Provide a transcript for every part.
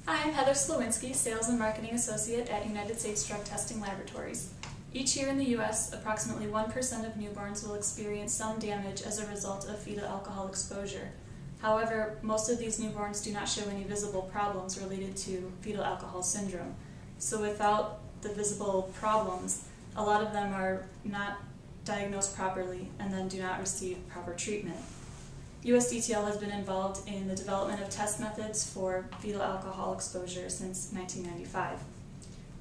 Hi, I'm Heather Slowinski, Sales and Marketing Associate at United States Drug Testing Laboratories. Each year in the U.S., approximately 1% of newborns will experience some damage as a result of fetal alcohol exposure. However, most of these newborns do not show any visible problems related to fetal alcohol syndrome. So without the visible problems, a lot of them are not diagnosed properly and then do not receive proper treatment. USDTL has been involved in the development of test methods for fetal alcohol exposure since 1995.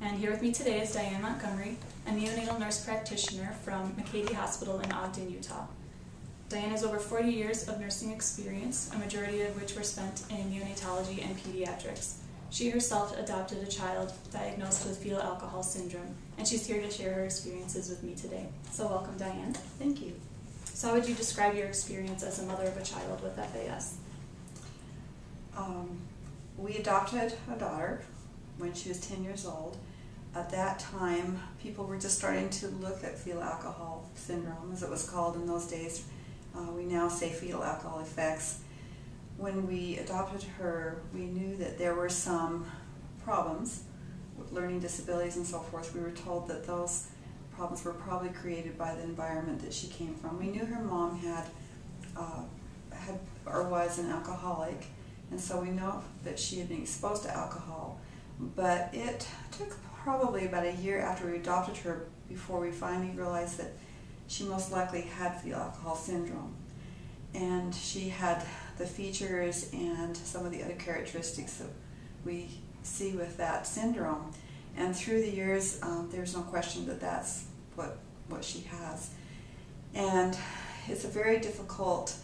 And here with me today is Dianne Montgomery, a neonatal nurse practitioner from McCady Hospital in Ogden, Utah. Dianne has over 40 years of nursing experience, a majority of which were spent in neonatology and pediatrics. She herself adopted a child diagnosed with fetal alcohol syndrome, and she's here to share her experiences with me today. So welcome, Dianne. Thank you. So how would you describe your experience as a mother of a child with FAS? We adopted a daughter when she was 10 years old. At that time, people were just starting to look at fetal alcohol syndrome, as it was called in those days. We now say fetal alcohol effects. When we adopted her, we knew that there were some problems with learning disabilities and so forth. We were told that those problems were probably created by the environment that she came from. We knew her mom had or was an alcoholic, and so we know that she had been exposed to alcohol. But it took probably about a year after we adopted her before we finally realized that she most likely had fetal alcohol syndrome. And she had the features and some of the other characteristics that we see with that syndrome. And through the years, there's no question that that's what she has. And it's a very difficult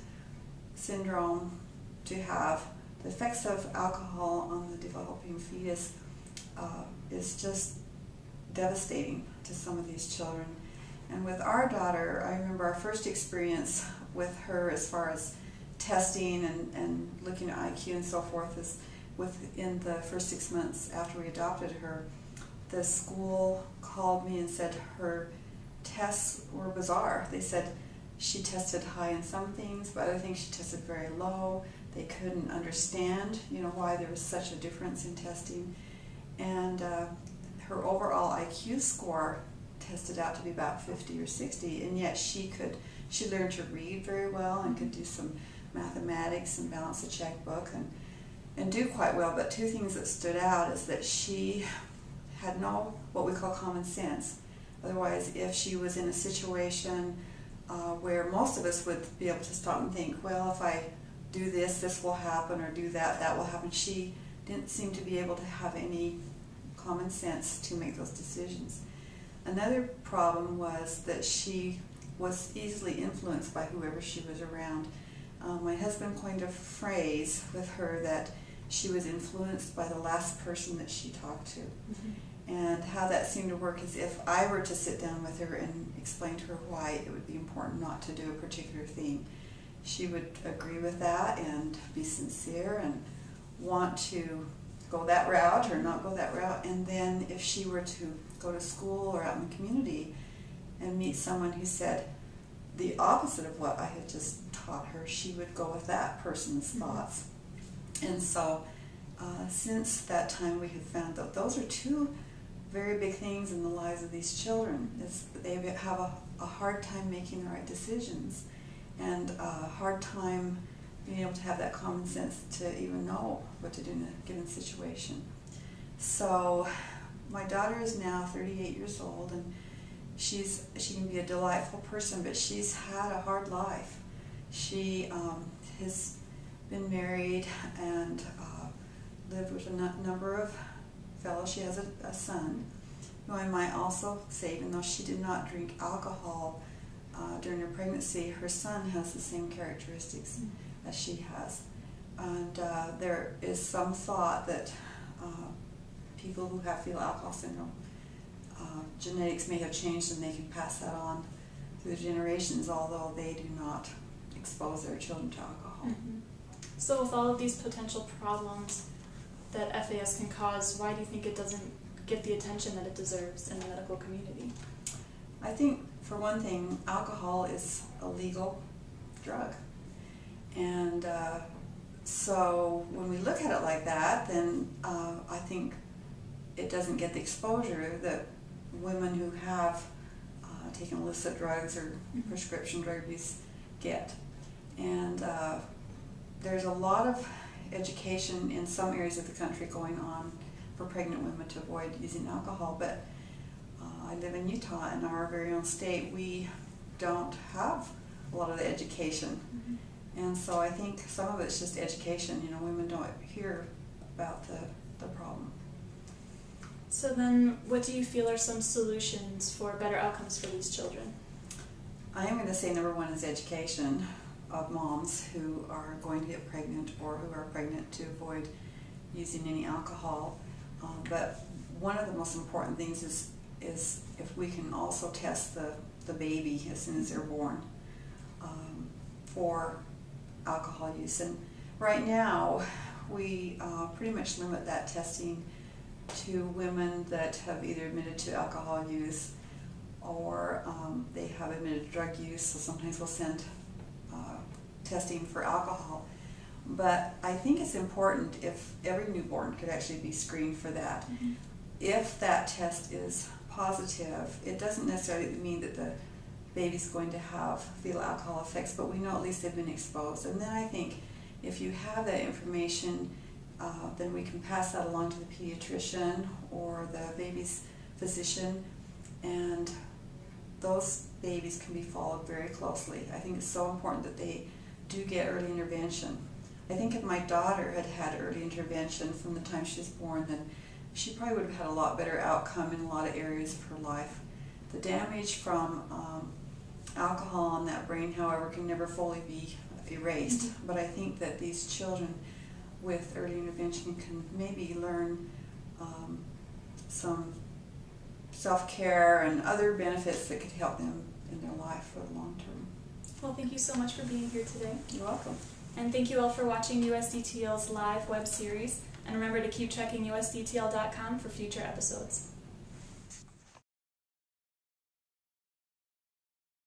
syndrome to have. The effects of alcohol on the developing fetus is just devastating to some of these children. And with our daughter, I remember our first experience with her as far as testing and looking at IQ and so forth is within the first 6 months after we adopted her. The school called me and said her tests were bizarre. They said she tested high in some things, but other things she tested very low. They couldn't understand, why there was such a difference in testing. And her overall IQ score tested out to be about 50 or 60, and yet she learned to read very well and could do some mathematics and balance a checkbook and do quite well. But two things that stood out is that she had no what we call common sense. Otherwise, if she was in a situation where most of us would be able to stop and think, well, if I do this, this will happen, or do that, that will happen. She didn't seem to be able to have any common sense to make those decisions. Another problem was that she was easily influenced by whoever she was around. My husband coined a phrase with her that she was influenced by the last person that she talked to. Mm-hmm. And how that seemed to work is if I were to sit down with her and explain to her why it would be important not to do a particular thing, she would agree with that and be sincere and want to go that route or not go that route. And then if she were to go to school or out in the community and meet someone who said the opposite of what I had just taught her, she would go with that person's thoughts. And so since that time we have found that those are two very big things in the lives of these children. Is that they have a hard time making the right decisions and a hard time being able to have that common sense to even know what to do in a given situation. So my daughter is now 38 years old, and she can be a delightful person, but she's had a hard life. She has been married and lived with a number of fellows. She has a son, who I might also say, even though she did not drink alcohol during her pregnancy, her son has the same characteristics as she has. And there is some thought that people who have fetal alcohol syndrome, genetics may have changed and they can pass that on through the generations, although they do not expose their children to alcohol. Mm-hmm. So with all of these potential problems that FAS can cause, why do you think it doesn't get the attention that it deserves in the medical community? I think, for one thing, alcohol is a legal drug. And So when we look at it like that, then I think it doesn't get the exposure that women who have taken illicit drugs or prescription drug abuse get. And there's a lot of education in some areas of the country going on for pregnant women to avoid using alcohol, but I live in Utah, in our very own state. We don't have a lot of the education. And so I think some of it's just education. You know, women don't hear about the problem. So then, what do you feel are some solutions for better outcomes for these children? I am going to say number one is education of moms who are going to get pregnant or who are pregnant to avoid using any alcohol. But one of the most important things is if we can also test the baby as soon as they're born for alcohol use. And right now we pretty much limit that testing to women that have either admitted to alcohol use or they have admitted drug use, so sometimes we'll send testing for alcohol. But I think it's important if every newborn could actually be screened for that. If that test is positive, it doesn't necessarily mean that the baby's going to have fetal alcohol effects, but we know at least they've been exposed. And then I think if you have that information, then we can pass that along to the pediatrician or the baby's physician, and those babies can be followed very closely. I think it's so important that they do get early intervention. I think if my daughter had had early intervention from the time she was born, then she probably would have had a lot better outcome in a lot of areas of her life. The damage from alcohol on that brain, however, can never fully be erased. But I think that these children with early intervention can maybe learn some self-care and other benefits that could help them in their life for the long term. Well, thank you so much for being here today. You're welcome. And thank you all for watching USDTL's live web series. And remember to keep checking USDTL.com for future episodes.